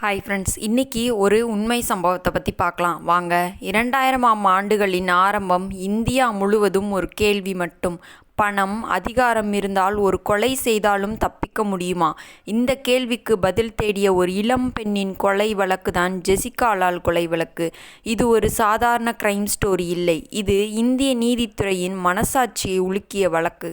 Hi friends, இன்றைக்கி ஒரு உண்மை சம்பவத்தை பற்றி பார்க்கலாம் வாங்க. 2000ஆம் ஆண்டுகளின் ஆரம்பம். இந்தியா முழுவதும் ஒரு கேள்வி மட்டும்: பணம், அதிகாரம் இருந்தால் ஒரு கொலை செய்தாலும் தப்பிக்க முடியுமா? இந்த கேள்விக்கு பதில் தேடிய ஒரு இளம் பெண்ணின் கொலை வழக்கு தான் ஜெசிகா லால் கொலை வழக்கு. இது ஒரு சாதாரண கிரைம் ஸ்டோரி இல்லை, இது இந்திய நீதித்துறையின் மனசாட்சியை உலுக்கிய வழக்கு.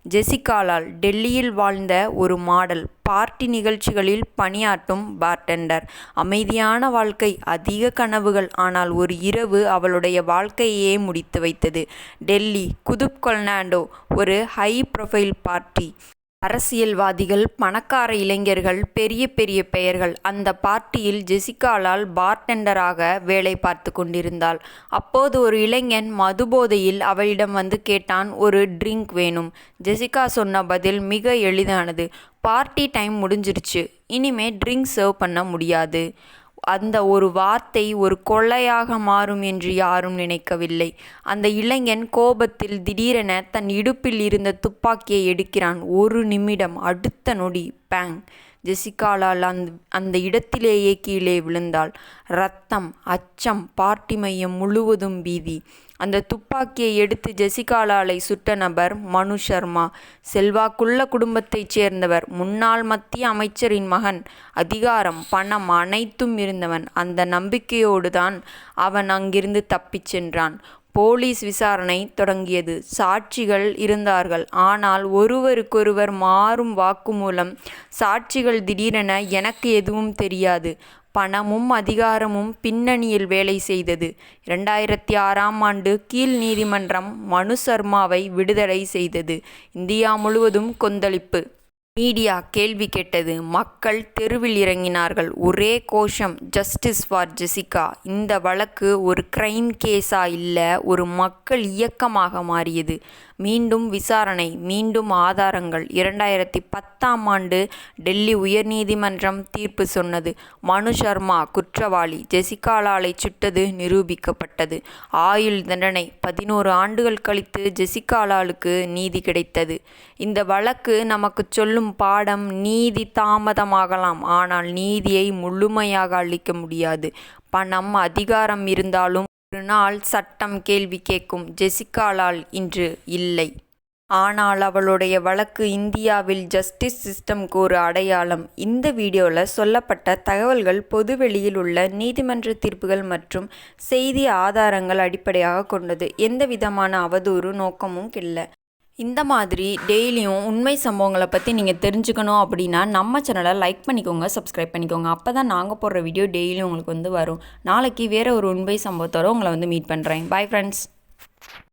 ஜெசிகா லால் டெல்லியில் வாழ்ந்த ஒரு மாடல், பார்ட்டி நிகழ்ச்சிகளில் பணியாற்றும் பார்டெண்டர். அமைதியான வாழ்க்கை, அதிக கனவுகள். ஆனால் ஒரு இரவு அவளுடைய வாழ்க்கையே முடித்து வைத்தது. டெல்லி குதுப் கொல்னாண்டோ, ஒரு ஹை ப்ரொஃபைல் பார்ட்டி. அரசியல்வாதிகள், பணக்கார இளைஞர்கள், பெரிய பெரிய பெயர்கள். அந்த பார்ட்டியில் ஜெசிகா லால் பார்டெண்டராக வேலை பார்த்து கொண்டிருந்தாள். அப்போது ஒரு இளைஞன் மதுபோதையில் அவளிடம் வந்து கேட்டான், ஒரு ட்ரிங்க் வேணும். ஜெசிகா சொன்ன பதில் மிக எளிதானது: பார்ட்டி டைம் முடிஞ்சிருச்சு, இனிமே ட்ரிங்க் சர்வ் பண்ண முடியாது. அந்த ஒரு வார்த்தை ஒரு கொள்ளையாக மாறும் என்று யாரும் நினைக்கவில்லை. அந்த இளைஞன் கோபத்தில் திடீரென தன் இடுப்பில் இருந்த துப்பாக்கியை எடுக்கிறான். ஒரு நிமிடம், அடுத்த நொடி பேங்! ஜெசிகா லால் அந்த இடத்திலேயே கீழே விழுந்தாள். இரத்தம், அச்சம், பார்ட்டி மையம் முழுவதும் பீதி. அந்த துப்பாக்கியை எடுத்து ஜெசிகா லாலை சுட்ட நபர் மனு சர்மா. செல்வாக்குள்ள குடும்பத்தைச் சேர்ந்தவர், முன்னாள் மத்திய அமைச்சரின் மகன். அதிகாரம், பணம் அனைத்தும் இருந்தவன். அந்த நம்பிக்கையோடு தான் அவன் அங்கிருந்து தப்பிச் சென்றான். போலீஸ் விசாரணை தொடங்கியது. சாட்சிகள் இருந்தார்கள், ஆனால் ஒருவருக்கொருவர் மாறும் வாக்குமூலம். சாட்சிகள் திடீரென, எனக்கு எதுவும் தெரியாது. பணமும் அதிகாரமும் பின்னணியில் வேலை செய்தது. 2006ஆம் ஆண்டு கீழ் நீதிமன்றம் மனு சர்மாவை விடுதலை செய்தது. இந்தியா முழுவதும் கொந்தளிப்பு. மீடியா கேள்வி கேட்டது, மக்கள் தெருவில் இறங்கினார்கள். ஒரே கோஷம்: ஜஸ்டிஸ் ஃபார் ஜெசிகா. இந்த வழக்கு ஒரு கிரைம் கேஸா இல்ல, ஒரு மக்கள் இயக்கமாக மாறியது. மீண்டும் விசாரணை, மீண்டும் ஆதாரங்கள். 2010ஆம் ஆண்டு டெல்லி உயர்நீதிமன்றம் தீர்ப்பு சொன்னது: மனு சர்மா குற்றவாளி. ஜெசிகா லாலை சுட்டது நிரூபிக்கப்பட்டது. ஆயுள் தண்டனை. 11 ஆண்டுகள் கழித்து ஜெசிகா லாலுக்கு நீதி கிடைத்தது. இந்த வழக்கு நமக்கு சொல்லும் பாடம்: நீதி தாமதமாகலாம், ஆனால் நீதியை முழுமையாக அளிக்க முடியாது. பணம், அதிகாரம் இருந்தாலும் ஒரு நாள் சட்டம் கேள்வி கேட்கும். ஜெசிகா லால் இன்று இல்லை, ஆனால் அவளுடைய வழக்கு இந்தியாவில் ஜஸ்டிஸ் சிஸ்டம்க்கு ஒரு அடையாளம். இந்த வீடியோவில் சொல்லப்பட்ட தகவல்கள் பொதுவெளியில் உள்ள நீதிமன்ற தீர்ப்புகள் மற்றும் செய்தி ஆதாரங்கள் அடிப்படையாக கொண்டது. எந்த விதமான அவதூறு நோக்கமும் இல்லை. இந்த மாதிரி டெய்லியும் உண்மை சம்பவங்களை பற்றி நீங்கள் தெரிஞ்சுக்கணும் அப்படின்னா நம்ம சேனலை லைக் பண்ணிக்கோங்க, சப்ஸ்கிரைப் பண்ணிக்கோங்க. அப்போ தான் நாங்கள் போடுற வீடியோ டெய்லியும் உங்களுக்கு வரும். நாளைக்கு வேறு ஒரு உண்மை சம்பவத்தோடு உங்களை மீட் பண்ணுறேன். Bye friends.